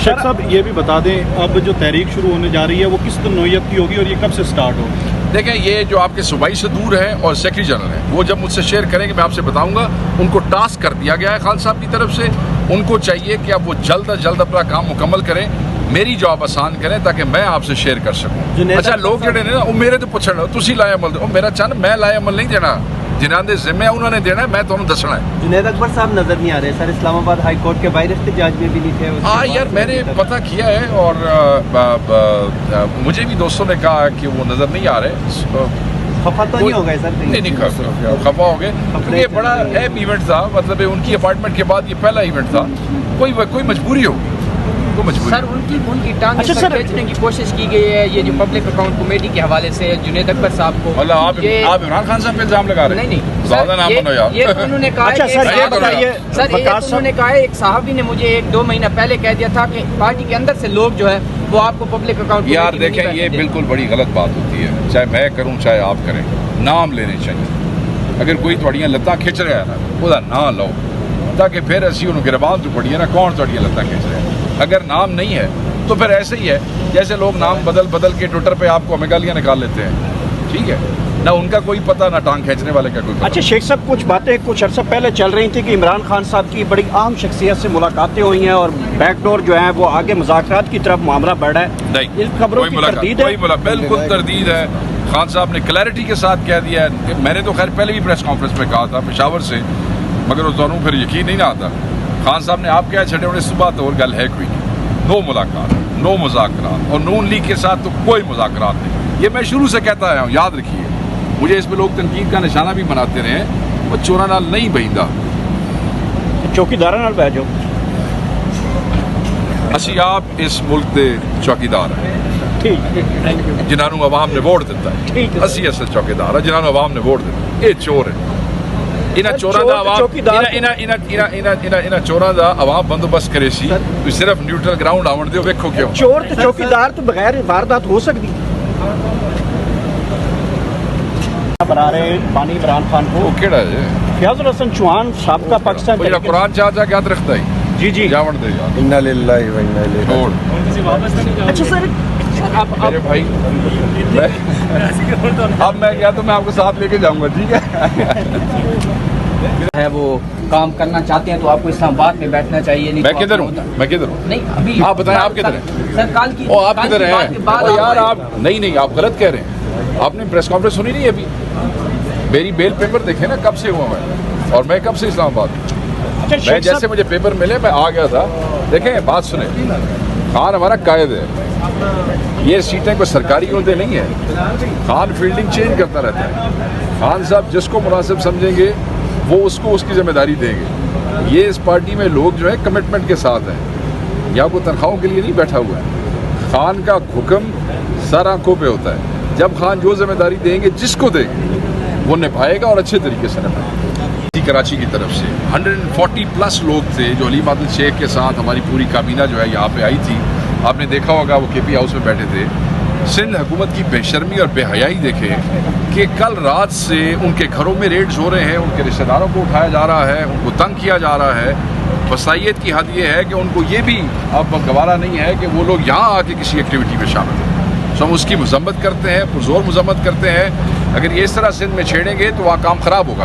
शेख साहब ये भी बता दें अब जो तहरीक शुरू होने जा रही है वो किस नौयत की होगी और ये कब से स्टार्ट होगी? देखें, ये जो आपके सूबाई से दूर है और सेक्रेटरी जनरल है वो जब मुझसे शेयर करेंगे मैं आपसे बताऊंगा। उनको टास्क कर दिया गया है खान साहब की तरफ से। उनको चाहिए कि अब वो जल्द अज जल्द अपना काम मुकम्मल करें, मेरी जॉब आसान करें ताकि मैं आपसे शेयर कर सकूं। अच्छा, लोग जड़े ने ना वो मेरे तो पूछण तुसी लाए अमल दो, मेरा चंद मैं लाए अमल नहीं देना, जिन्हां दे जिम्मे उन्होंने देना है, मैं तुहानू दसना है। जुनैद अकबर साहब नजर नहीं आ रहे सर, इस्लामाबाद हाई कोर्ट के बाहर इख्तिजाज में भी नहीं थे। हाँ यार, मैंने पता किया है और मुझे भी दोस्तों ने कहा कि वो नजर नहीं आ रहे। खफा तो नहीं हो गए सर? नहीं खफा हो गए क्योंकि ये बड़ा अहम इवेंट था। मतलब उनकी अपॉइंटमेंट के बाद ये पहला इवेंट था। कोई मजबूरी होगी, कोई मजबूरी। सर उनकी टांग खींचने की कोशिश की गई है ये जो पब्लिक अकाउंट कमेटी के हवाले से जुनैद अकबर साहब को। मतलब आप इमरान खान साहब पे इल्जाम लगा रहे हैं? नहीं ज़्यादा नाम बनो यार। ये उन्होंने कहा अच्छा सर ये बताइए, सर उन्होंने कहा है, एक साहबी ने मुझे 1-2 महीना पहले कह दिया था कि पार्टी के अंदर से लोग जो है वो आपको पब्लिक अकाउंट। यार देखें, ये बिल्कुल बड़ी गलत बात होती है, चाहे मैं करूं चाहे आप करें। नाम लेने चाहिए। अगर कोई थोड़ियां लत्तां खिंच रहा है ना ਉਹਦਾ ਨਾਂ ਲਓ ताकि फिर ਅਸੀਂ ਉਹਨੂੰ गिरबान तो पड़िए ना कौन थोड़ियां लत्तां खिंच रहे हैं। अगर नाम नहीं है तो फिर ऐसे ही है जैसे लोग नाम बदल के ट्विटर पे आपको हमें गालियां निकाल लेते हैं। ठीक है ना, उनका कोई पता ना टांग खींचने वाले का कोई पता। अच्छा शेख साहब, कुछ बातें कुछ अर्सा पहले चल रही थी कि इमरान खान साहब की बड़ी अहम शख्सियत से मुलाकातें हुई हैं और बैकडोर जो है वो आगे मुज़ाकरात की तरफ मामला बढ़ा है। नहीं, इन खबरों की तरदीद है? बिल्कुल तरदीद है। खान साहब ने क्लैरिटी के साथ कह दिया है। मैंने तो खैर पहले भी प्रेस कॉन्फ्रेंस में कहा था पेशावर से, मगर उस दोनों फिर यकीन नहीं ना आता। खान साहब ने आप क्या छठे उन्हें सुबह तो और गल है कोई नो मुलाकात, नो मुज़ाकरात, और नून लीग के साथ तो कोई मुज़ाकरात नहीं। ये मैं शुरू से कहता आया हूँ, याद रखिए। मुझे इस पे लोग तनकीद का निशाना भी बनाते रहे, वो चोरा नाल नहीं बहिंदा, चौकीदार नाल बह जाओ। असी आप इस मुल्क के चौकीदार हैं जिन्होंने आवाम ने वोट दिता है। असी असल चौकीदार है जिन्होंने आवाम ने वोट दिता। ये चोर है। इन्हां चोरां दा इन्हां चोरां दा आवाम बंदोबस्त करे सी। सिर्फ न्यूट्रल ग्राउंड आवन दिओ, वेखो क्यों चोर ते चौकीदार तो बगैर वारदात हो सकती बना रहे पानी इमरान खान को। वो केड़ा है फयाजुल हसन चौहान साहब का पाकिस्तान वो जेड़ा कुरान चाचा याद रखता है। जी जी जावण दे यार। इन्ना लिल्लाहि व इन्ना इलैहि छोड़। अच्छा सर मेरे भाई अब मैं गया तो मैं आपको साथ लेके जाऊंगा, ठीक है वो काम करना चाहते हैं तो आपको इस्लामाबाद में बैठना चाहिए। नहीं मैं तो किधर आपको हूँ? मैं किधर हूँ? नहीं अभी आप बताएं, आप किधर हैं? सर कल की ओ आप किधर हैं? ओ यार आप आप नहीं आप गलत कह रहे हैं। आपने प्रेस कॉन्फ्रेंस सुनी नहीं अभी? मेरी बेल पेपर देखे ना कब से हुआ मैं, और मैं कब से इस्लामाबाद। मैं जैसे मुझे पेपर मिले मैं आ गया था। देखें बात सुने, खान हमारा कायद है। ये सीटें कोई सरकारी अहदे नहीं है। खान फील्डिंग चेंज करता रहता है। खान साहब जिसको मुनासिब समझेंगे वो उसको उसकी जिम्मेदारी देंगे। ये इस पार्टी में लोग जो है कमिटमेंट के साथ हैं, या वो तनख्वाहों के लिए नहीं बैठा हुआ है। खान का हुक्म सर आंखों पे होता है। जब खान जो जिम्मेदारी देंगे जिसको देंगे वो निभाएगा और अच्छे तरीके से निभाएगा। कराची की तरफ से 140+ लोग थे जो अली बादल शेख के साथ हमारी पूरी काबीना जो है यहाँ पे आई थी। आपने देखा होगा वो KP हाउस में बैठे थे। सिंध हुकूमत की बेशर्मी और बेहयाई देखें कि कल रात से उनके घरों में रेड्स हो रहे हैं, उनके रिश्तेदारों को उठाया जा रहा है, उनको तंग किया जा रहा है। वसाइयत की हद ये है कि उनको ये भी अब गवारा नहीं है कि वो लोग यहाँ आके किसी एक्टिविटी में शामिल हों। तो हम उसकी मजम्मत करते हैं, पुरजोर मजम्मत करते हैं। अगर ये इस तरह सिंध में छेड़ेंगे तो वहाँ काम ख़राब होगा।